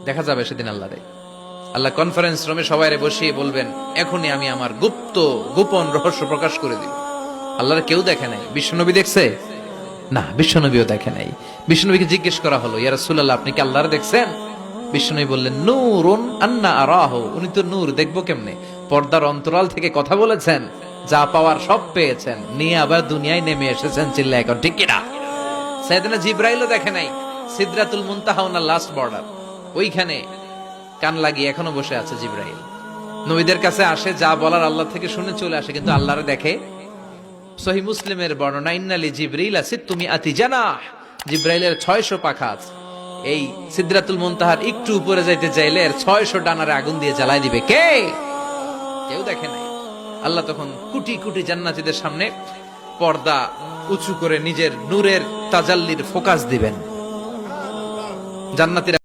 দেখা যাবে সেদিন আল্লাহরে। আল্লাহ কনফারেন্স রুমে সবাইরে বসিয়ে বলবেন, এখনই আমি আমার গোপন রহস্য প্রকাশ করে দিব। আল্লাহর কেউ দেখে নাই। বিশ্বনবী দেখছে না, বিশ্বনবীও দেখে নাই। বিশ্বনবীকে জিজ্ঞেস করা হলো, ইয়া রাসূলুল্লাহ, আপনি কি আল্লাহর দেখছেন? বিশ্বনবী বললেন, নূরুন আন্না আরাহু, উনি তো নূর, দেখবো কেমনে? পর্দার অন্তরাল থেকে কথা বলেছেন, যা পাওয়ার সব পেয়েছেন, নিয়ে আবার দুনিয়ায় নেমে এসেছেন। চিল্লা এখন ঠিক কিনা? সাইয়েদনা জিবরাইলও দেখে নাই। সিদরাতুল মুনতাহা ওনার লাস্ট বর্ডার, ওইখানে কান লাগিয়ে এখনো বসে আছে জিবরাইল। নবীদের কাছে আসে, যা বলার আল্লাহ থেকে শুনে চলে আসে, কিন্তু আল্লাহরে দেখে। সহিহ মুসলিমের বর্ণনা, ইন্নালি জিবরিল সিত্তুমি আতি জানাহ, জিবরাইলের 600 পাখা আছে। এই সিদরাতুল মুনতাহার একটু উপরে যাইতে চাইলে এর 600 ডানারে আগুন দিয়ে জ্বালাই দিবে। কে? কেউ দেখে নাই। আল্লাহ তখন কোটি কোটি জান্নাতীদের সামনে পর্দা উঁচু করে নিজের নূরের তাজাল্লির ফোকাস দিবেন। জান্নাতীরা